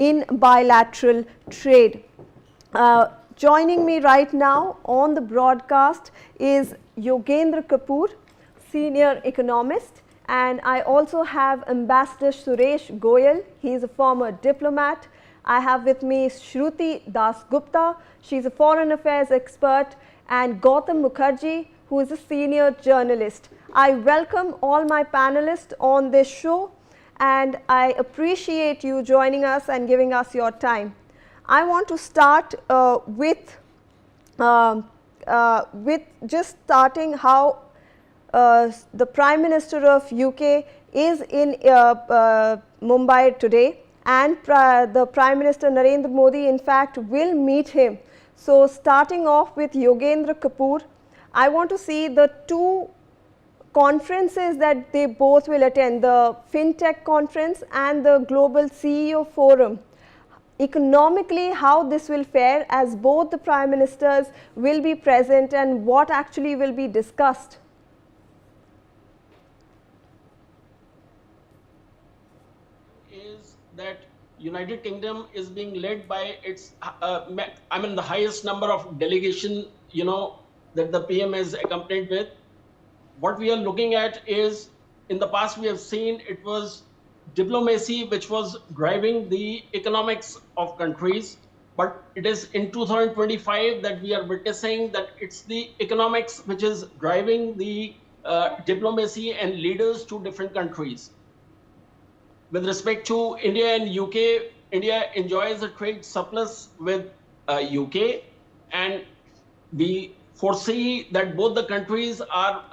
in bilateral trade. Joining me right now on the broadcast is Yogendra Kapoor, senior economist, and I also have Ambassador Suresh Goyal. He is a former diplomat. I have with me Shruti Dasgupta. She's a foreign affairs expert, and Gautam Mukherjee, who is a senior journalist. I welcome all my panelists on this show, and I appreciate you joining us and giving us your time. I want to start with just starting how the Prime Minister of UK is in Mumbai today, and the Prime Minister Narendra Modi in fact will meet him. So starting off with Yogendra Kapoor, I want to see the two conferences that they both will attend, the FinTech conference and the Global CEO Forum. Economically, how this will fare, as both the Prime Ministers will be present, and what actually will be discussed? Is that United Kingdom is being led by its, the highest number of delegation, that the PM is accompanied with. What we are looking at is, in the past we have seen it was diplomacy which was driving the economics of countries, but it is in 2025 that we are witnessing that it's the economics which is driving the diplomacy and leaders to different countries. With respect to India and UK, India enjoys a trade surplus with UK, and we foresee that both the countries are,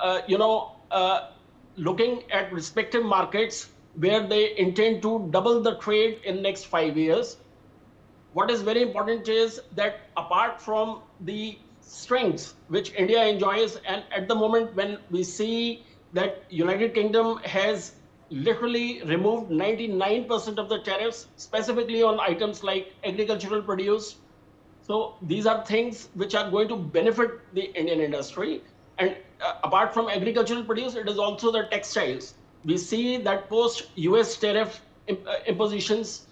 looking at respective markets where they intend to double the trade in next 5 years. What is very important is that apart from the strengths which India enjoys, and at the moment when we see that United Kingdom has literally removed 99% of the tariffs, specifically on items like agricultural produce. So these are things which are going to benefit the Indian industry. And apart from agricultural produce, it is also the textiles. We see that post-US tariff impositions,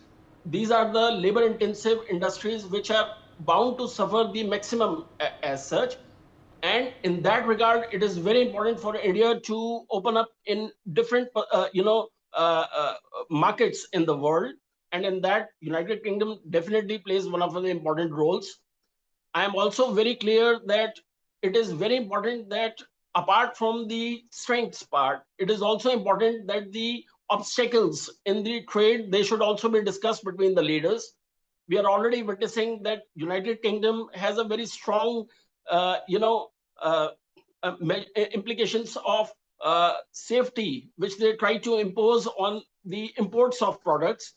these are the labor-intensive industries which are bound to suffer the maximum as such. And in that regard, it is very important for India to open up in different, markets in the world. And in that, United Kingdom definitely plays one of the important roles. I am also very clear that it is very important that apart from the strengths part, it is also important that the obstacles in the trade, they should also be discussed between the leaders. We are already witnessing that United Kingdom has a very strong, implications of safety, which they try to impose on the imports of products.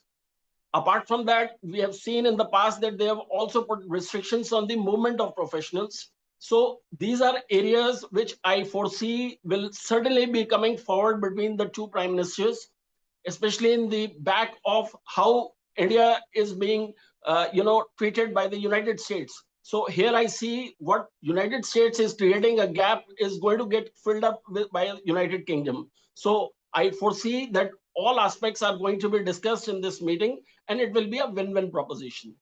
Apart from that, we have seen in the past that they have also put restrictions on the movement of professionals. So these are areas which I foresee will certainly be coming forward between the two prime ministers, especially in the back of how India is being, treated by the United States. So here I see what United States is creating a gap is going to get filled up by United Kingdom. So I foresee that all aspects are going to be discussed in this meeting, and it will be a win-win proposition.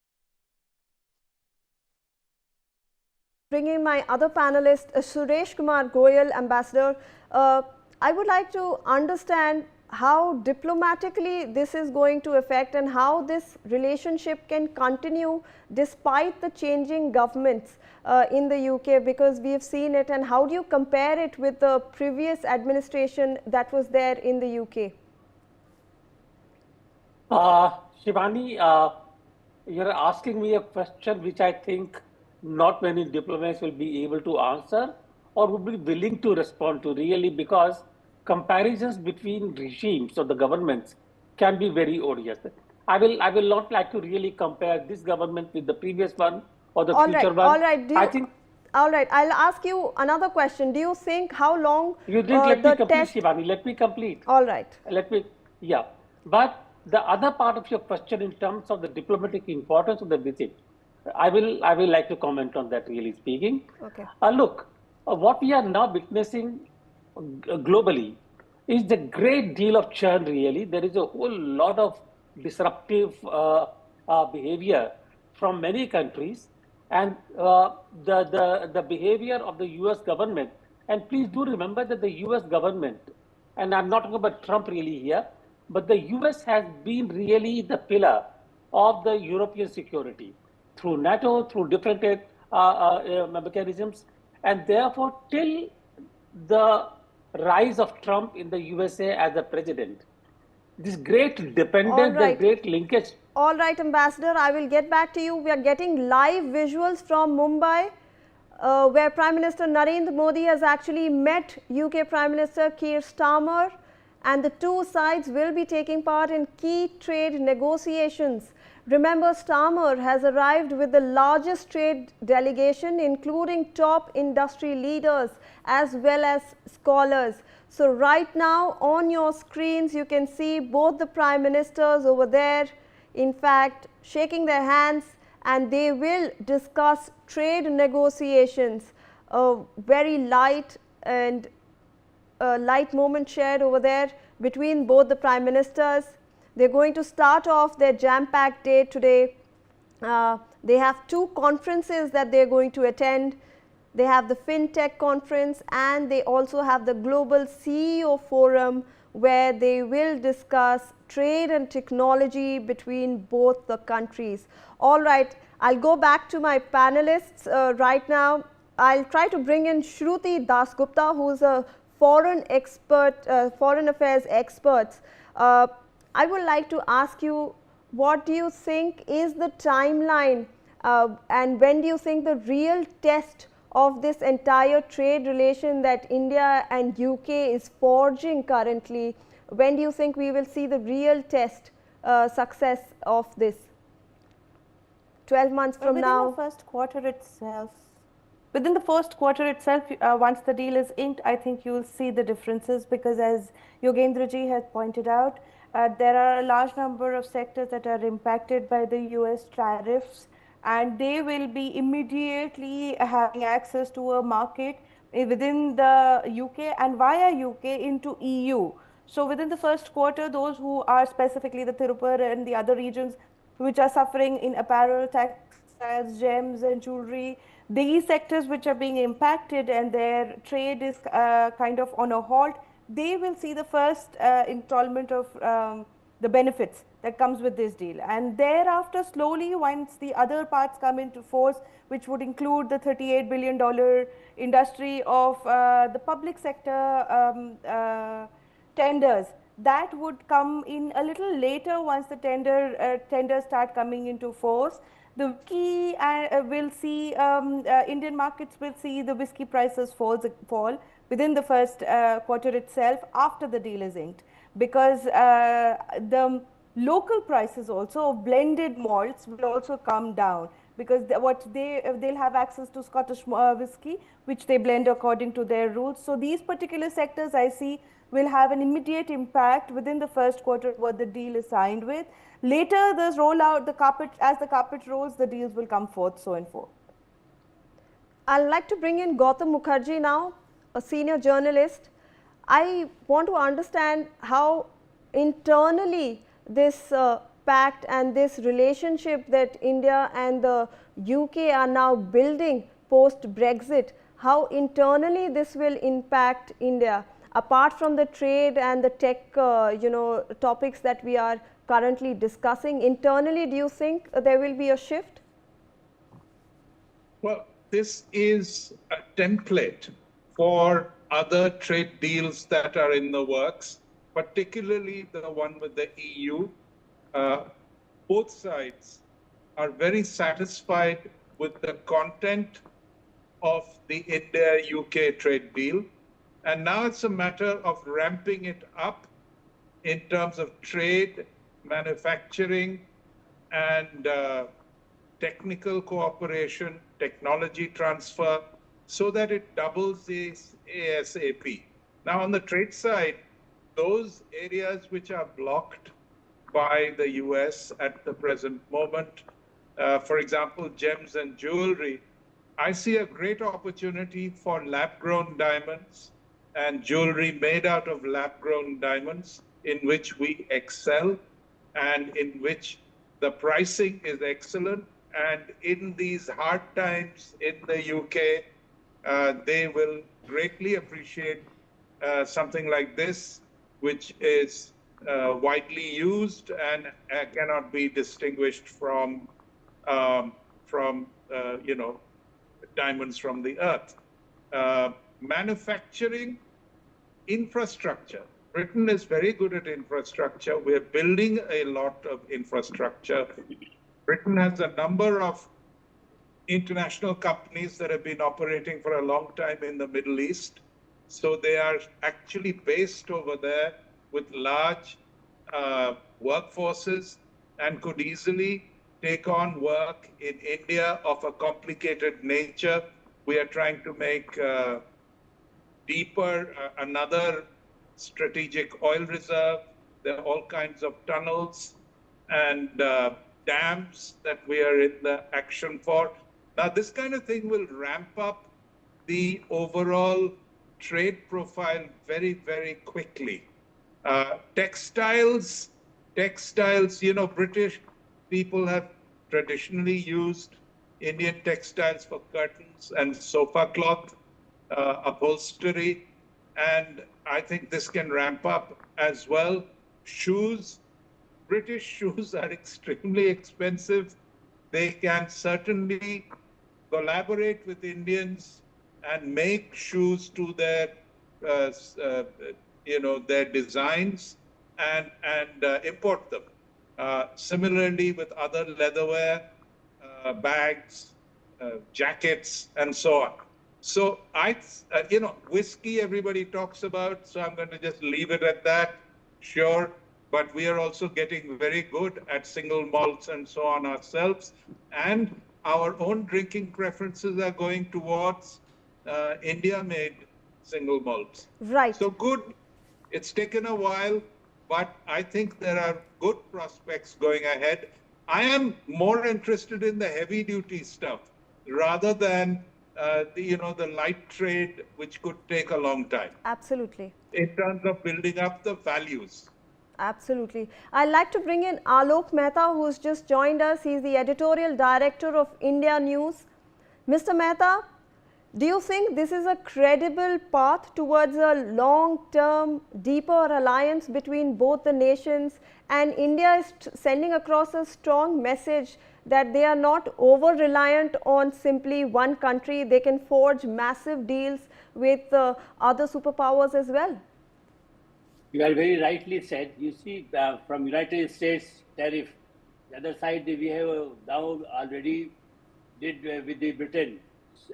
Bringing my other panelist, Suresh Kumar Goyal, Ambassador, I would like to understand how diplomatically this is going to affect and how this relationship can continue despite the changing governments in the UK, because we have seen it, and how do you compare it with the previous administration that was there in the UK? Shivani, you're asking me a question which I think not many diplomats will be able to answer or would be willing to respond to, really, because comparisons between regimes or the governments can be very odious. I will not like to really compare this government with the previous one or the future one. All right. All right. I'll ask you another question. Do you think how long you didn't let me complete, Shivani? Let me complete. All right. Yeah. But the other part of your question in terms of the diplomatic importance of the visit, I will like to comment on that, really speaking. Okay. Look, what we are now witnessing globally is the great deal of churn, really. There is a whole lot of disruptive behavior from many countries, and the behavior of the US government. And please do remember that the US government, and I'm not talking about Trump really here, but the US has been really the pillar of the European security through NATO, through different mechanisms, and therefore, till the rise of Trump in the USA as a president, this great All dependence, this right. great linkage. All right, Ambassador, I will get back to you. We are getting live visuals from Mumbai, where Prime Minister Narendra Modi has actually met UK Prime Minister Keir Starmer, and the two sides will be taking part in key trade negotiations. Remember, Starmer has arrived with the largest trade delegation, including top industry leaders as well as scholars. So right now on your screens, you can see both the Prime Ministers over there, in fact, shaking their hands, and they will discuss trade negotiations. A very light and light moment shared over there between both the Prime Ministers. They're going to start off their jam-packed day today. They have two conferences that they're going to attend. They have the FinTech conference, and they also have the Global CEO Forum, where they will discuss trade and technology between both the countries. All right, I'll go back to my panelists right now. I'll try to bring in Shruti Dasgupta, who's a foreign affairs expert. I would like to ask you, what do you think is the timeline, and when do you think the real test of this entire trade relation that India and UK is forging currently, when do you think we will see the real test success of this? 12 months from now? Within the first quarter itself, once the deal is inked, I think you will see the differences, because as Yogendraji has pointed out, there are a large number of sectors that are impacted by the US tariffs, and they will be immediately having access to a market within the UK and via UK into EU. So within the first quarter, those who are specifically the Tirupur and the other regions which are suffering in apparel, textiles, gems and jewelry, these sectors which are being impacted and their trade is kind of on a halt, they will see the first installment of the benefits that comes with this deal. And thereafter, slowly, once the other parts come into force, which would include the $38 billion industry of the public sector tenders, that would come in a little later once the tenders start coming into force. The whiskey will see, Indian markets will see the whiskey prices fall within the first quarter itself after the deal is inked, because the local prices also of blended malts will also come down, because they'll have access to Scottish whiskey, which they blend according to their rules. So these particular sectors I see will have an immediate impact within the first quarter what the deal is signed with. Later, this rollout, as the carpet rolls, the deals will come forth, so and forth. I'd like to bring in Gautam Mukherjee now, a senior journalist. I want to understand how internally this pact and this relationship that India and the UK are now building post-Brexit, how internally this will impact India, apart from the trade and the tech topics that we are currently discussing. Internally, do you think there will be a shift? Well, this is a template for other trade deals that are in the works, particularly the one with the EU. Both sides are very satisfied with the content of the India-UK trade deal. And now it's a matter of ramping it up in terms of trade, manufacturing, and technical cooperation, technology transfer, so that it doubles the ASAP. Now, on the trade side, those areas which are blocked by the US at the present moment, for example, gems and jewelry, I see a great opportunity for lab-grown diamonds and jewelry made out of lab-grown diamonds, in which we excel and in which The pricing is excellent. And in these hard times in the UK, they will greatly appreciate something like this, which is widely used and cannot be distinguished from, you know, diamonds from the earth. Manufacturing, infrastructure. Britain is very good at infrastructure. We're building a lot of infrastructure. Britain has a number of international companies that have been operating for a long time in the Middle East. So they are actually based over there with large workforces and could easily take on work in India of a complicated nature. We are trying to make deeper another strategic oil reserve. There are all kinds of tunnels and dams that we are in the action for. Now, this kind of thing will ramp up the overall trade profile very, very quickly. Textiles, you know, British people have traditionally used Indian textiles for curtains and sofa cloth, upholstery, and I think this can ramp up as well. Shoes, British shoes are extremely expensive. They can certainly collaborate with Indians and make shoes to their, you know, their designs and import them. Similarly with other leatherware, bags, jackets, and so on. So you know, whiskey everybody talks about, so I'm going to just leave it at that. Sure, but we are also getting very good at single malts and so on ourselves. And our own drinking preferences are going towards India-made single malts. Right. So good. It's taken a while, but I think there are good prospects going ahead. I am more interested in the heavy-duty stuff rather than the light trade, which could take a long time. Absolutely. In terms of building up the values. Absolutely. I'd like to bring in Alok Mehta, who's just joined us. He's the editorial director of India News. Mr. Mehta, do you think this is a credible path towards a long-term, deeper alliance between both the nations? And India is sending across a strong message that they are not over-reliant on simply one country. They can forge massive deals with other superpowers as well. You are very rightly said. You see, from United States tariff, the other side we have now already did with the Britain,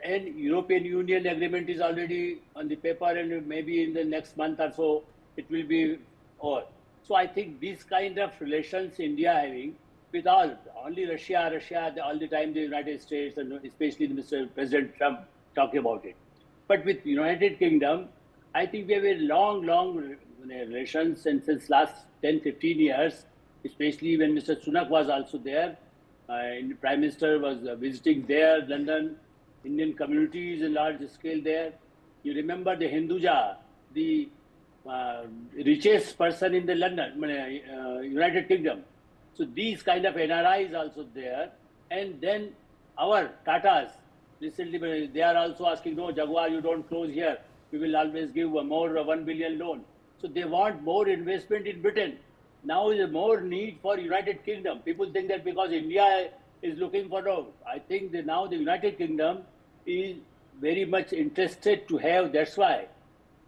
and European Union agreement is already on the paper, and maybe in the next month or so it will be over. So I think these kind of relations India having with only Russia, all the time the United States, and especially Mr. President Trump talking about it. But with United Kingdom, I think we have a long relations, and since last 10-15 years, especially when Mr. Sunak was also there, and the Prime Minister was visiting there, London, Indian communities in large scale there. You remember the Hinduja, the richest person in the United Kingdom. So these kind of NRIs also there. And then our Tatas, recently they are also asking, no, Jaguar, you don't close here. We will always give more 1 billion loan. So they want more investment in Britain. Now is more need for United Kingdom. People think that because India is looking for, no, I think that now the United Kingdom is very much interested to have, that's why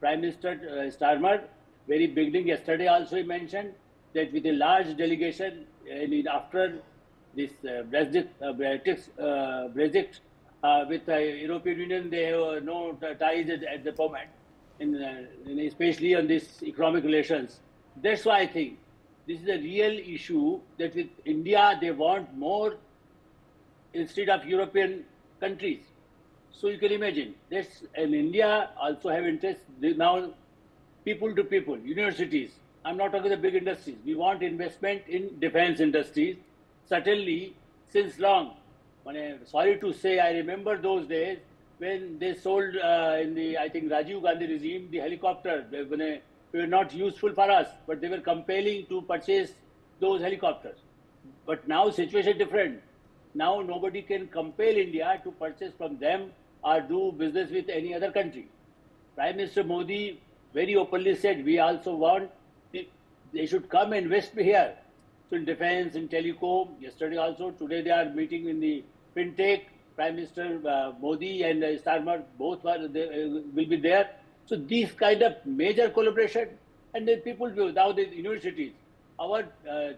Prime Minister Starmer, very beginning yesterday also he mentioned that with a large delegation and after this Brexit with the European Union, they have no ties at the moment, especially on this economic relations. That's why I think this is a real issue that with India, they want more instead of European countries. So you can imagine, that's, and India also have interest now, people to people, universities. I'm not talking the big industries. We want investment in defense industries. Certainly, since long, sorry to say, I remember those days when they sold in the, I think, Rajiv Gandhi regime, the helicopter. They were not useful for us, but they were compelling to purchase those helicopters. But now situation different. Now nobody can compel India to purchase from them or do business with any other country. Prime Minister Modi very openly said, we also want, they should come and invest here. So in defense, in telecom, yesterday also, today they are meeting in the fintech. Prime Minister Modi and Starmer both will be there. So these kind of major collaboration, and then people do, now the universities. Our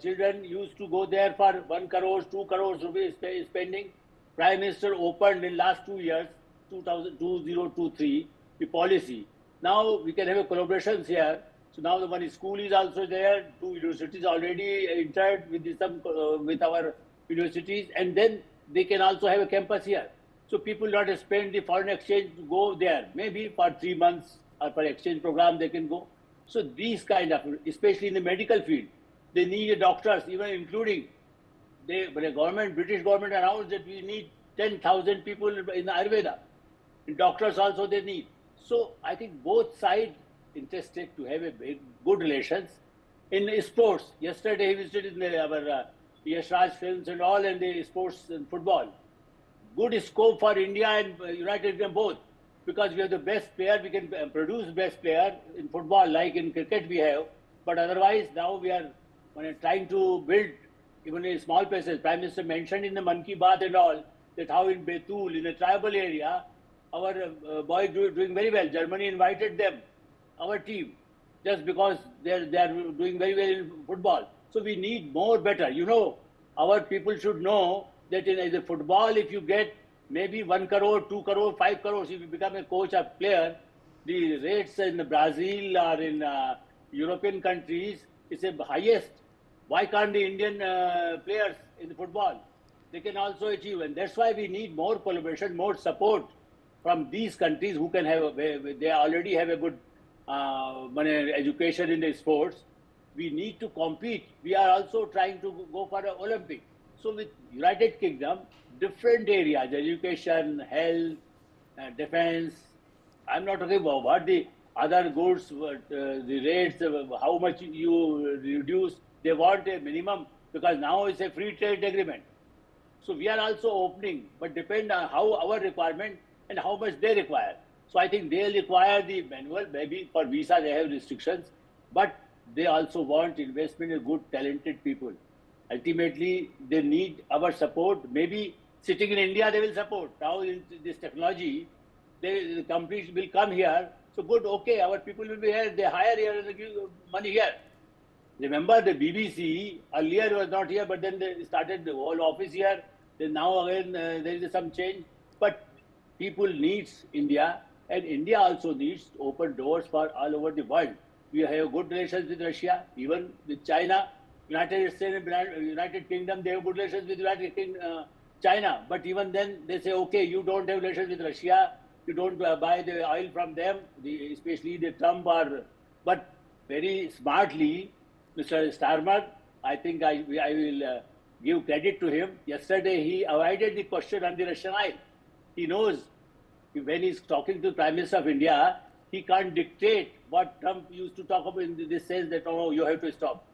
children used to go there for 1 crore, 2 crores rupees spending. Prime Minister opened in last 2 years, 2023, the policy. Now we can have a collaborations here. So now the one school is also there, 2 universities already entered with some with our universities, and then they can also have a campus here. So people not spend the foreign exchange to go there. Maybe for 3 months or for exchange program they can go. So these kind of, especially in the medical field, they need doctors, even including the government, British government announced that we need 10,000 people in Ayurveda. And doctors also they need. So I think both sides interested to have a good relations. In sports, yesterday he visited in our Yash Raj films and all, and the sports and football. Good scope for India and United Kingdom both, because we have the best player, we can produce best player in football, like in cricket we have. But otherwise, now we are trying to build, even in small places. Prime Minister mentioned in the Man Ki Baat and all, that how in Betul, in a tribal area, our boys doing very well. Germany invited them, our team, just because they are doing very well in football. So we need more better. You know, our people should know that in the football, if you get maybe 1 crore, 2 crore, 5 crores, if you become a coach or player, the rates in Brazil or in European countries is the highest. Why can't the Indian players in the football? They can also achieve, and that's why we need more collaboration, more support from these countries who can have, they already have a good education in the sports. We need to compete. We are also trying to go for an Olympic. So with United Kingdom, different areas, education, health, defense. I'm not talking about what the other goods, the rates, how much you reduce. They want a minimum, because now it's a free trade agreement. So we are also opening, but depend on how our requirement and how much they require. So I think they require the manual, maybe for visa they have restrictions, but they also want investment in good, talented people. Ultimately, they need our support. Maybe sitting in India, they will support. Now in this technology, the companies will come here. So good, okay, our people will be here. They hire here and they give money here. Remember the BBC earlier was not here, but then they started the whole office here. Then now again there is some change. But people needs India, and India also needs to open doors for all over the world. We have good relations with Russia, even with China. United States and United Kingdom, they have good relations with China. But even then, they say, okay, you don't have relations with Russia, you don't buy the oil from them, especially the Trump. But very smartly, Mr. Starmer, I think I will give credit to him. Yesterday, he avoided the question on the Russian oil. He knows when he's talking to the Prime Minister of India, he can't dictate what Trump used to talk about in this sense that, oh, you have to stop.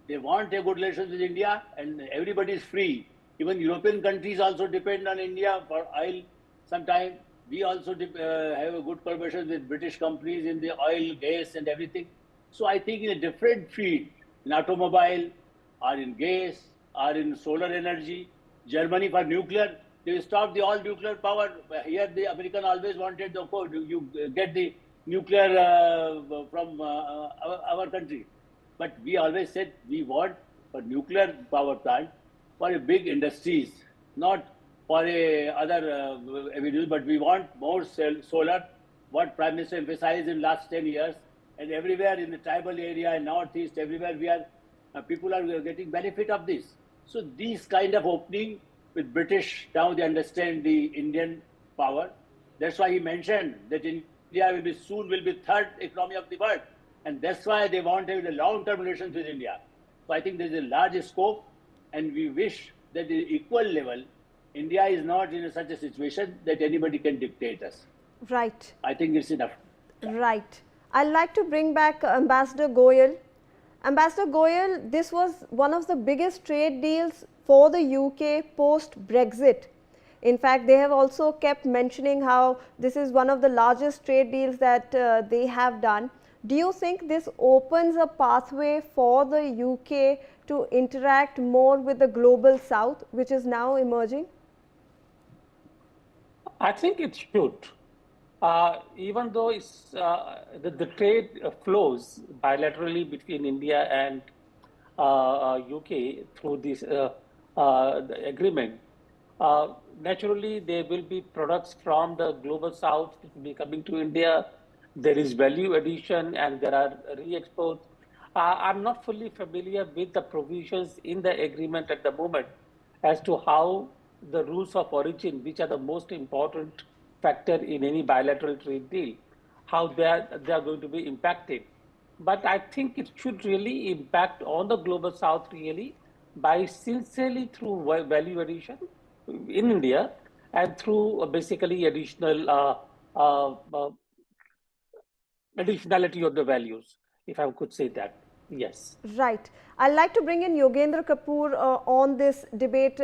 They want a good relations with India, and everybody is free. Even European countries also depend on India for oil sometimes. We also have a good collaboration with British companies in the oil, gas and everything. So I think in a different field, in automobile, or in gas, or in solar energy, Germany for nuclear, they stopped the all nuclear power. Here the American always wanted the code. You get the nuclear from our country. But we always said we want a nuclear power plant for a big industries, not for a other avenues, but we want more solar, what Prime Minister emphasized in last 10 years, and everywhere in the tribal area and northeast, everywhere we are, people are getting benefit of this. So these kind of opening with British, now they understand the Indian power. That's why he mentioned that India will be soon will be third economy of the world. And that's why they want to have the long-term relations with India. So I think there's a large scope, and we wish that at the equal level, India is not in such a situation that anybody can dictate us. Right. I think it's enough. Right. I'd like to bring back Ambassador Goyal. Ambassador Goyal, this was one of the biggest trade deals for the UK post-Brexit. In fact, they have also kept mentioning how this is one of the largest trade deals that they have done. Do you think this opens a pathway for the UK to interact more with the global south, which is now emerging? I think it should. Even though the trade flows bilaterally between India and UK through this the agreement, naturally there will be products from the global south which will be coming to India. There is value addition and there are re-exports. I'm not fully familiar with the provisions in the agreement at the moment as to how the rules of origin, which are the most important factor in any bilateral trade deal, how they are going to be impacted. But I think it should really impact on the global south really by sincerely through value addition in India and through basically additional additionality of the values, if I could say that. Yes. Right. I'd like to bring in Yogendra Kapoor on this debate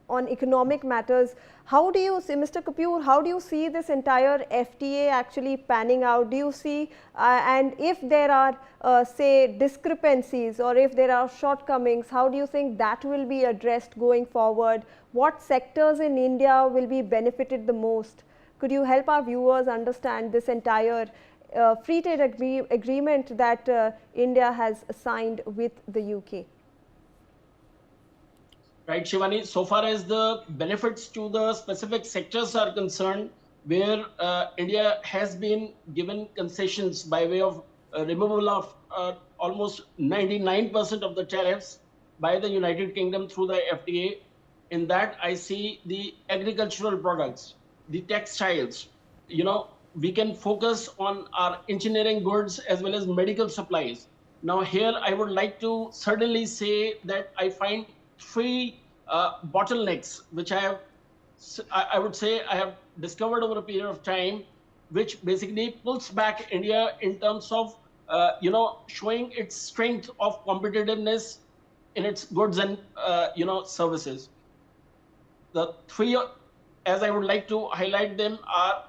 on economic matters. How do you see, Mr. Kapoor, how do you see this entire FTA actually panning out? Do you see, and if there are, say, discrepancies or if there are shortcomings, how do you think that will be addressed going forward? What sectors in India will be benefited the most? Could you help our viewers understand this entire free trade agreement that India has signed with the UK? Right, Shivani. So far as the benefits to the specific sectors are concerned, where India has been given concessions by way of removal of almost 99% of the tariffs by the United Kingdom through the FTA. In that, I see the agricultural products, the textiles. We can focus on our engineering goods as well as medical supplies. Now, here I would like to certainly say that I find three bottlenecks, which I would say I have discovered over a period of time, which basically pulls back India in terms of showing its strength of competitiveness in its goods and services. The three, as I would like to highlight them, are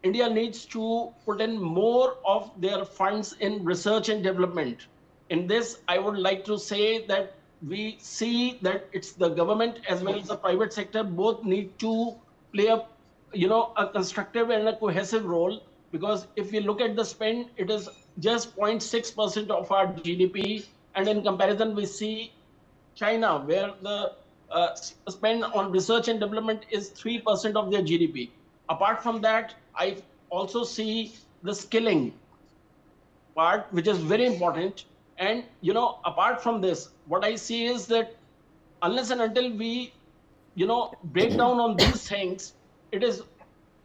India needs to put in more of their funds in research and development. In this, I would like to say that we see that it's the government as well as the private sector both need to play a constructive and a cohesive role, because if we look at the spend, it is just 0.6% of our GDP, and in comparison, we see China, where the spend on research and development is 3% of their GDP. Apart from that, I also see the skilling part, which is very important. And apart from this, what I see is that unless and until we break down on these things, it is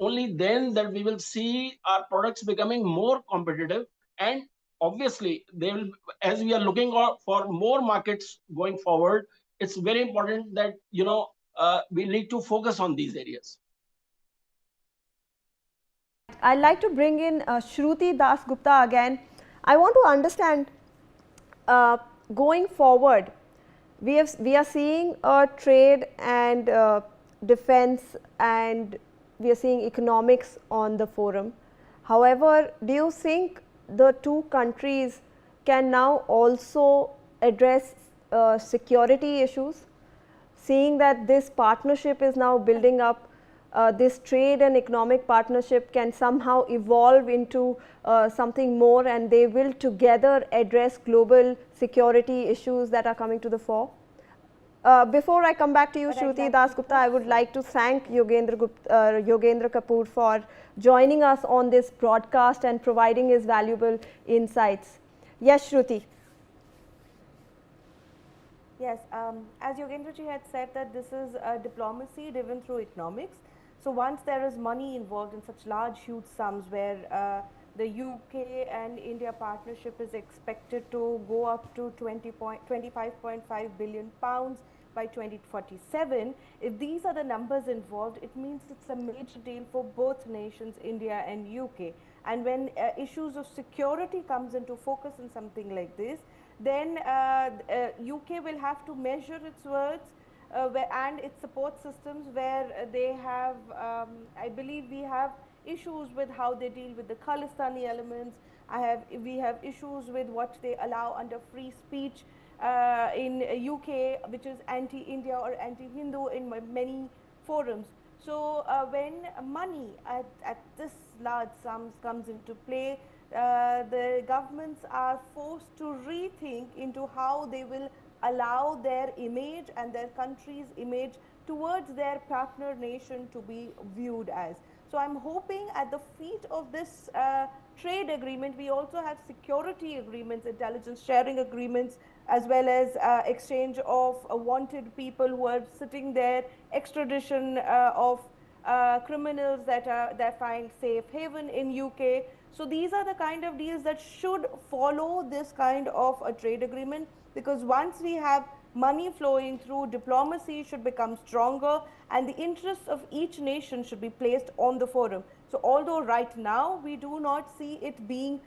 only then that we will see our products becoming more competitive. And obviously, they will, as we are looking for more markets going forward, it's very important that we need to focus on these areas. I'd like to bring in Shruti Das Gupta again. I want to understand going forward, we are seeing a trade and defense, and we are seeing economics on the forum. However, do you think the two countries can now also address security issues, seeing that this partnership is now building up? This trade and economic partnership can somehow evolve into something more, and they will together address global security issues that are coming to the fore. Before I come back to you, Shruti Das Gupta, I would like to thank Yogendra Kapoor for joining us on this broadcast and providing his valuable insights. Yes, Shruti. Yes, as Yogendraji had said, that this is diplomacy driven through economics. So once there is money involved in such large, huge sums, where the UK and India partnership is expected to go up to 25.5 billion pounds by 2047, if these are the numbers involved, it means it's a major deal for both nations, India and UK. And when issues of security comes into focus in something like this, then UK will have to measure its words and its support systems, where they have, I believe we have issues with how they deal with the Khalistani elements. We have issues with what they allow under free speech in UK, which is anti-India or anti-Hindu in many forums. So when money at this large sums comes into play, the governments are forced to rethink into how they will allow their image and their country's image towards their partner nation to be viewed as. So I'm hoping at the feet of this trade agreement, we also have security agreements, intelligence sharing agreements, as well as exchange of wanted people who are sitting there, extradition of criminals that find safe haven in UK. So these are the kind of deals that should follow this kind of a trade agreement, because once we have money flowing through, diplomacy should become stronger and the interests of each nation should be placed on the forum. So although right now we do not see it being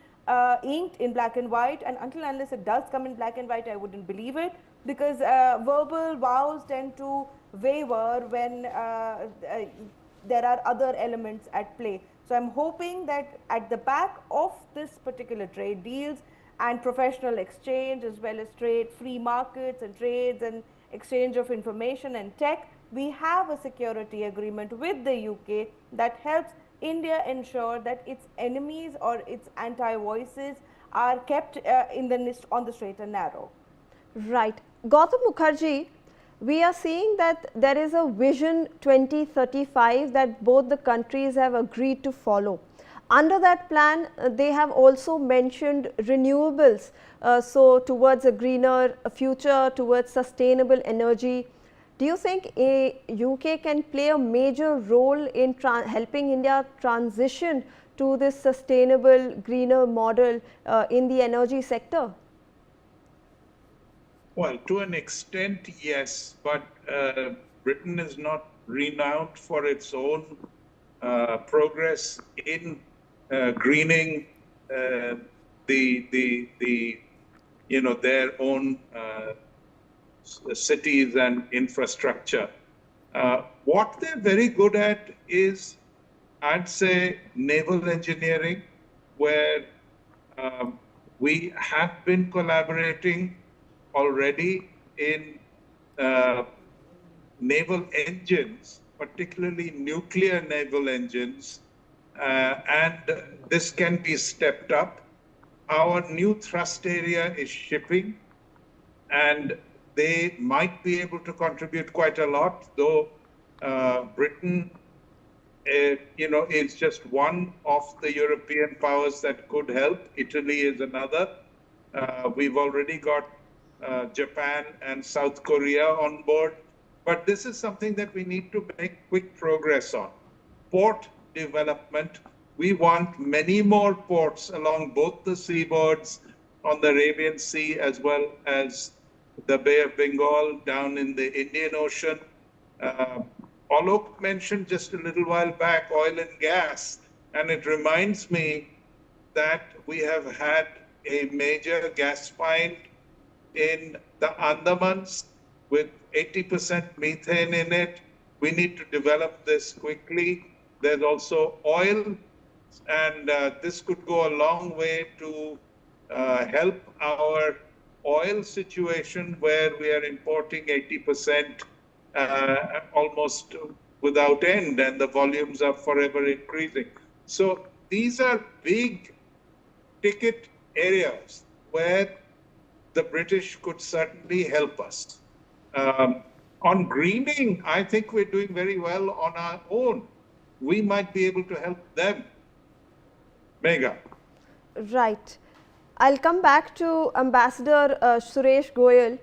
inked in black and white, and until unless it does come in black and white, I wouldn't believe it, because verbal vows tend to waver when there are other elements at play. So I'm hoping that at the back of this particular trade deals and professional exchange, as well as trade, free markets and trades and exchange of information and tech, we have a security agreement with the UK that helps India ensure that its enemies or its anti-voices are kept on the straight and narrow. Right. Gautam Mukherjee, we are seeing that there is a Vision 2035 that both the countries have agreed to follow. Under that plan, they have also mentioned renewables, so towards a greener future, towards sustainable energy. Do you think UK can play a major role in helping India transition to this sustainable, greener model in the energy sector? Well, to an extent, yes, but Britain is not renowned for its own progress in greening their own cities and infrastructure. What they're very good at is, I'd say, naval engineering, where we have been collaborating already in naval engines, particularly nuclear naval engines, and this can be stepped up. Our new thrust area is shipping, and they might be able to contribute quite a lot, though Britain is just one of the European powers that could help. Italy is another. We've already got Japan and South Korea on board, but this is something that we need to make quick progress on. Port development, we want many more ports along both the seaboards on the Arabian Sea as well as the Bay of Bengal down in the Indian Ocean. Alok mentioned just a little while back oil and gas, and it reminds me that we have had a major gas find in the Andamans with 80% methane in it. We need to develop this quickly. There's also oil, and this could go a long way to help our oil situation, where we are importing 80% almost without end, and the volumes are forever increasing. So these are big ticket areas where the British could certainly help us. On greening, I think we're doing very well on our own. We might be able to help them. Megha. Right. I'll come back to Ambassador Suresh Goyal.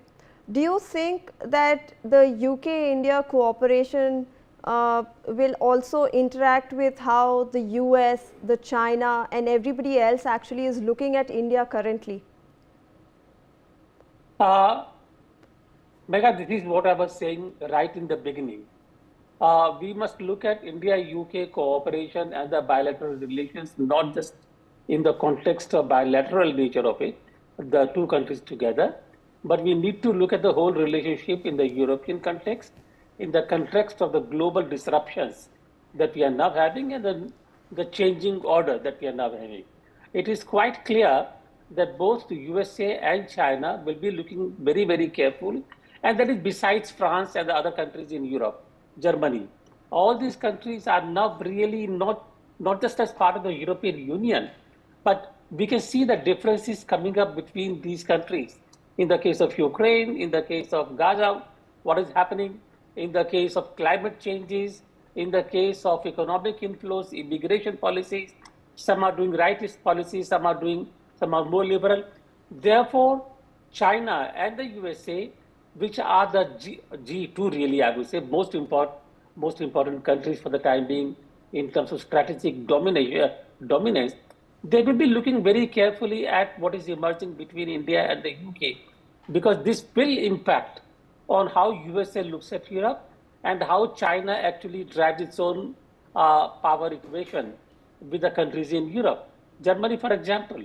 Do you think that the UK-India cooperation will interact with how the US, the China and everybody else actually is looking at India currently? Megha, this is what I was saying right in the beginning. We must look at India-UK cooperation and the bilateral relations, not just in the context of bilateral nature of it, the two countries together. But we need to look at the whole relationship in the European context, in the context of the global disruptions that we are now having and the changing order that we are now having. It is quite clear that both the USA and China will be looking very, very careful. And that is besides France and the other countries in Europe, Germany. All these countries are now really not just as part of the European Union, but we can see the differences coming up between these countries. In the case of Ukraine, in the case of Gaza, what is happening, in the case of climate changes, in the case of economic inflows, immigration policies, some are doing rightist policies, some are more liberal. Therefore, China and the USA, which are the G2 really, I would say, most important countries for the time being in terms of strategic dominance, they will be looking very carefully at what is emerging between India and the UK, because this will impact on how USA looks at Europe and how China actually drives its own power equation with the countries in Europe. Germany, for example,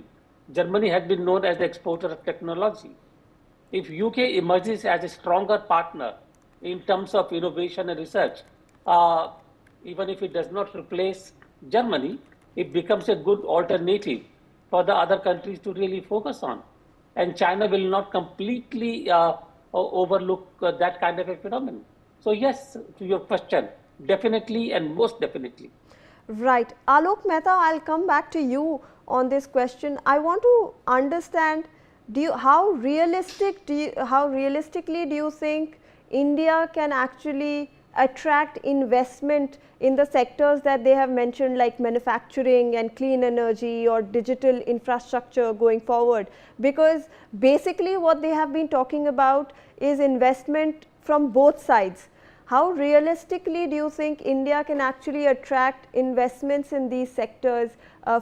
Germany has been known as the exporter of technology. If UK emerges as a stronger partner in terms of innovation and research, uh, even if it does not replace Germany, it becomes a good alternative for the other countries to really focus on. And China will not completely overlook that kind of a phenomenon. So yes, to your question, definitely and most definitely. Right. Alok Mehta, I'll come back to you on this question. I want to understand, how realistically do you think India can actually attract investment in the sectors that they have mentioned, like manufacturing and clean energy or digital infrastructure going forward? Because basically what they have been talking about is investment from both sides. How realistically do you think India can actually attract investments in these sectors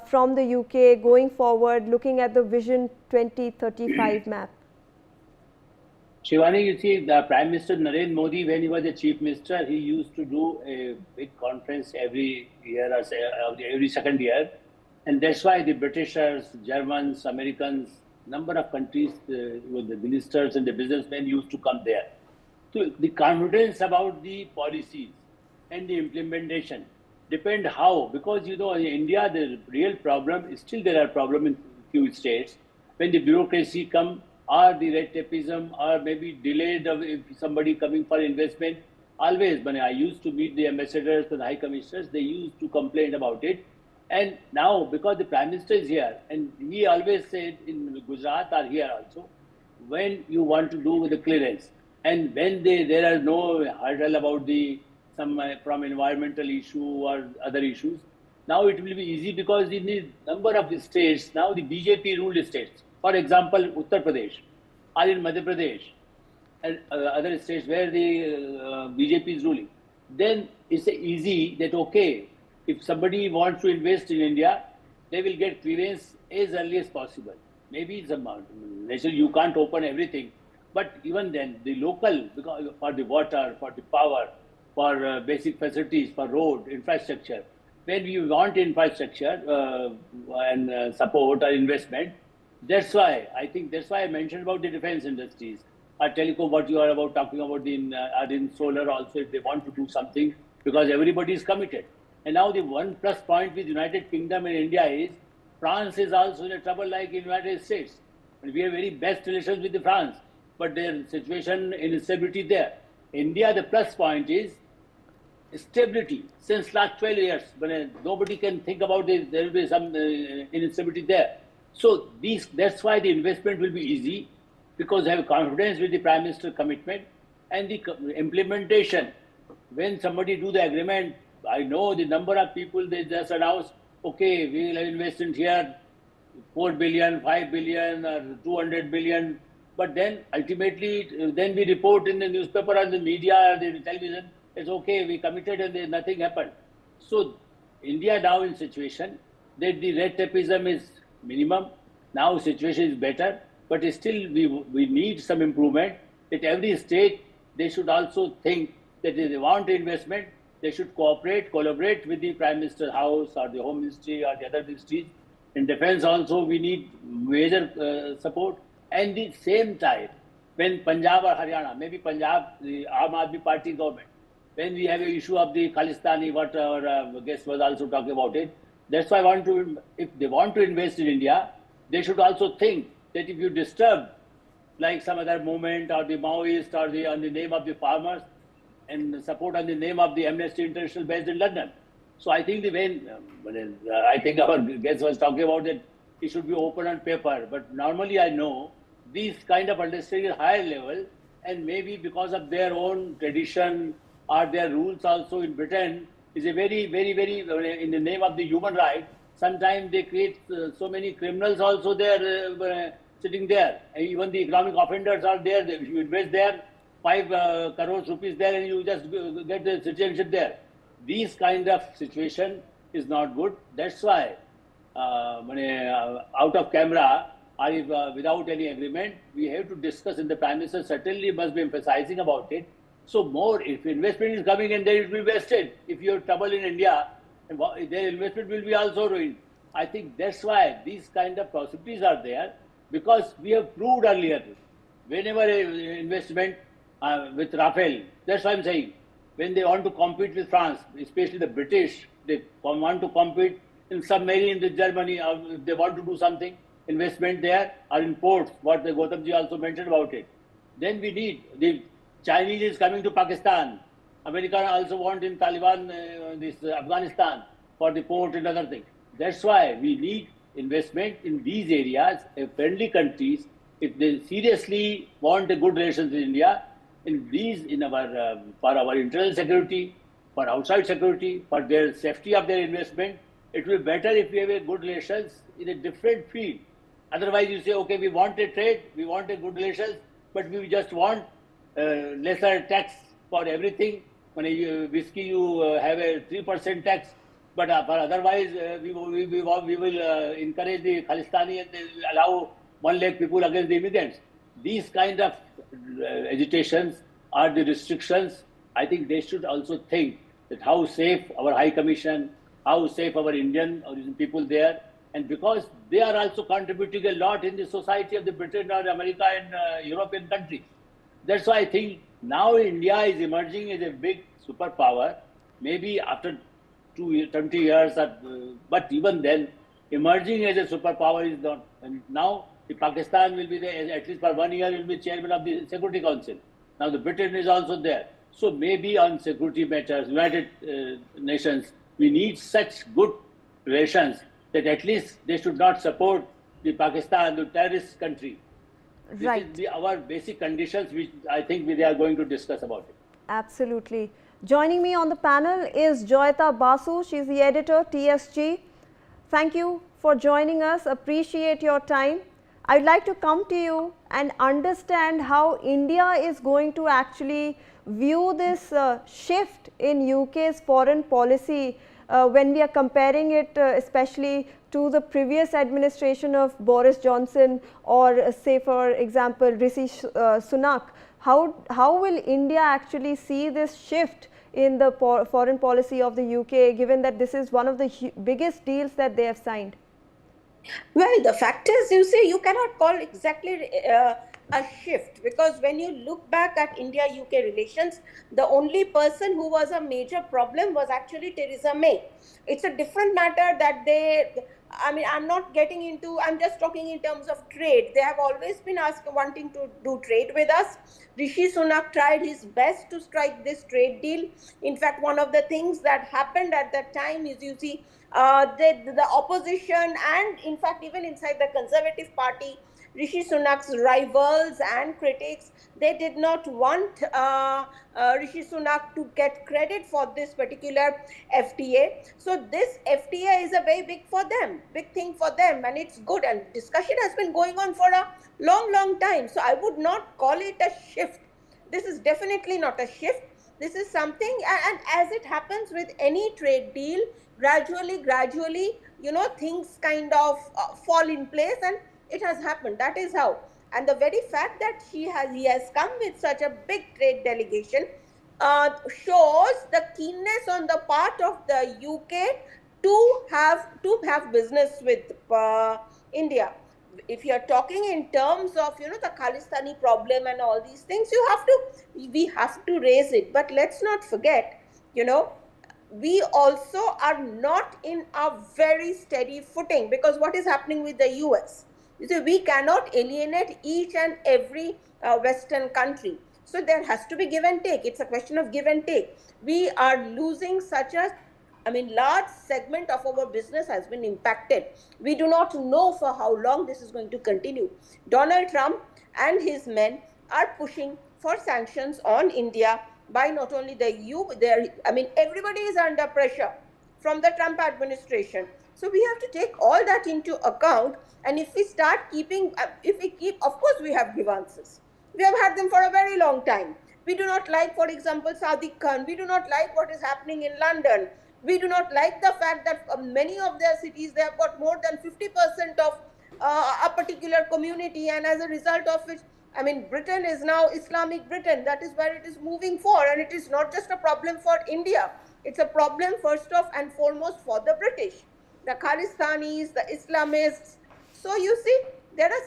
from the UK going forward, looking at the Vision 2035 map? Shivani, you see, the Prime Minister Narendra Modi, when he was the Chief Minister, he used to do a big conference every year or every second year. And that's why the Britishers, Germans, Americans, number of countries, with the ministers and the businessmen used to come there. So the confidence about the policies and the implementation depend how, because in India, the real problem is still there are problems in few states. When the bureaucracy come, or the red tapeism, or maybe delayed if somebody coming for investment, always, when I used to meet the ambassadors and high commissioners, they used to complain about it. And now, because the Prime Minister is here, and he always said in Gujarat or here also, when you want to do with the clearance, and when there are no hurdle about some from environmental issue or other issues, now it will be easy, because in the number of states, now the BJP ruled states, for example, Uttar Pradesh, or in Madhya Pradesh, and other states where the BJP is ruling, then it's easy that, okay, if somebody wants to invest in India, they will get clearance as early as possible. Maybe it's naturally you can't open everything, but even then, the local, because for the water, for the power, for basic facilities, for road, infrastructure, when we want infrastructure and support or investment, that's why I mentioned about the defense industries, or telecom, what you are about talking about in solar also, if they want to do something, because everybody is committed. And now the one plus point with United Kingdom and India is France is also in a trouble like in United States. And we have very best relations with France, but their situation instability there. India, the plus point is stability since last 12 years. When nobody can think about this, there will be some instability there. So that's why the investment will be easy, because I have confidence with the Prime Minister commitment and the implementation. When somebody do the agreement, I know the number of people, they just announce, okay, we will invest in here 4 billion, 5 billion, or 200 billion. But then ultimately, then we report in the newspaper or the media or the television, it's okay, we committed and nothing happened. So India now in situation that the red tapeism is minimum. Now situation is better, but still we need some improvement. That every state, they should also think that if they want investment, they should collaborate with the Prime Minister's house or the Home Ministry or the other ministries In defense also, we need major support. And the same time, when Punjab or Haryana, maybe Punjab, the Aam Aadmi Party government, when we have an issue of the Khalistani, what our guest was also talking about it, that's why I want to, if they want to invest in India, they should also think that if you disturb like some other movement or the Maoist or the on the name of the farmers and support on the name of the Amnesty International based in London. So I think the when I think our guest was talking about it, it should be open on paper. But normally I know these kind of understanding at higher level, and maybe because of their own tradition or their rules also in Britain is a very in the name of the human right. Sometimes they create so many criminals also there sitting there. And even the economic offenders are there. If you invest there, 5 crores rupees there, and you just get the citizenship there. These kind of situation is not good. That's why out of camera or if, without any agreement, we have to discuss, and the Prime Minister certainly must be emphasizing about it. So more, if investment is coming and then it will be wasted. If you have trouble in India, their investment will be also ruined. I think that's why these kind of possibilities are there, because we have proved earlier, whenever investment with Rafael, that's what I'm saying, when they want to compete with France, especially the British, they want to compete in submarine with Germany, or if they want to do something, investment there, or in ports, what the Gautamji also mentioned about it. Then we need, the Chinese is coming to Pakistan, America also want in Taliban, Afghanistan, for the port and other things. That's why we need investment in these areas. Friendly countries, if they seriously want a good relations with India, in our for our internal security, for outside security, for their safety of their investment, it will be better if we have a good relations in a different field. Otherwise, you say, okay, we want a trade, we want a good relations, but we just want lesser tax for everything. When you whiskey, you have a 3% tax, but for otherwise, we will encourage the Khalistani and allow 1 lakh people against the immigrants. These kind of agitations are the restrictions. I think they should also think that how safe our High Commission, how safe our Indian origin people there, and because they are also contributing a lot in the society of the Britain or America and European countries. That's why I think now India is emerging as a big superpower, maybe after 20 years, but even then, emerging as a superpower is not. And now Pakistan will be there, at least for 1 year, will be chairman of the Security Council. Now the Britain is also there. So maybe on security matters, United Nations, we need such good relations that at least they should not support the Pakistan, the terrorist country. Right. This is our basic conditions, which I think they are going to discuss about it. Absolutely. Joining me on the panel is Joyita Basu. She's the editor, TSG. Thank you for joining us. Appreciate your time. I'd like to come to you and understand how India is going to actually view this shift in UK's foreign policy when we are comparing it especially to the previous administration of Boris Johnson or say for example Rishi Sunak. How will India actually see this shift in the foreign policy of the UK, given that this is one of the biggest deals that they have signed? Well, the fact is, you see, you cannot call exactly a shift, because when you look back at India-UK relations, the only person who was a major problem was actually Theresa May. It's a different matter that I'm not getting into, I'm just talking in terms of trade. They have always been wanting to do trade with us. Rishi Sunak tried his best to strike this trade deal. In fact, one of the things that happened at that time is, you see, the opposition and in fact even inside the Conservative Party, Rishi Sunak's rivals and critics, they did not want Rishi Sunak to get credit for this particular FTA. So this FTA is a very big thing for them, and it's good, and discussion has been going on for a long time. So I would not call it a shift. This is definitely not a shift. This is something, and as it happens with any trade deal, gradually, you know, things kind of fall in place, and it has happened. That is how. And the very fact that he has come with such a big trade delegation shows the keenness on the part of the UK to have business with India. If you are talking in terms of the Khalistani problem and all these things, we have to raise it. But let's not forget, we also are not in a very steady footing, because what is happening with the US? You see, we cannot alienate each and every Western country. So there has to be give and take. It's a question of give and take. We are losing large segment of our business has been impacted. We do not know for how long this is going to continue. Donald Trump and his men are pushing for sanctions on India by not only the EU, everybody is under pressure from the Trump administration. So we have to take all that into account. And if we start of course we have grievances. We have had them for a very long time. We do not like, for example, Sadiq Khan. We do not like what is happening in London. We do not like the fact that many of their cities, they have got more than 50% of a particular community, and as a result of which, Britain is now Islamic Britain. That is where it is moving for, and it is not just a problem for India. It's a problem first and foremost for the British, the Khalistanis, the Islamists. So you see, there are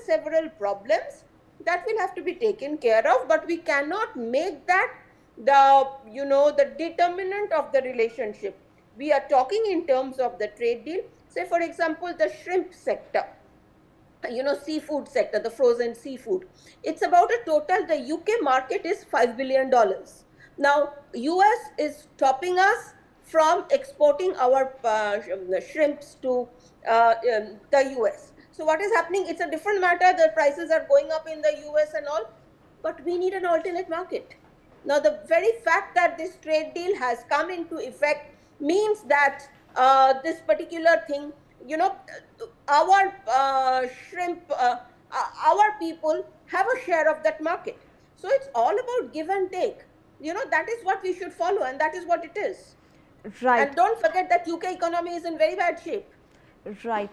several problems that will have to be taken care of, but we cannot make that the determinant of the relationship. We are talking in terms of the trade deal. Say, for example, the shrimp sector, seafood sector, the frozen seafood. It's about a total, the UK market is $5 billion. Now, US is stopping us from exporting our shrimps to the US. So what is happening? It's a different matter. The prices are going up in the US and all, but we need an alternate market. Now, the very fact that this trade deal has come into effect means that this particular thing, our shrimp, our people have a share of that market. So it's all about give and take. That is what we should follow, and that is what it is. Right. And don't forget that UK economy is in very bad shape. Right.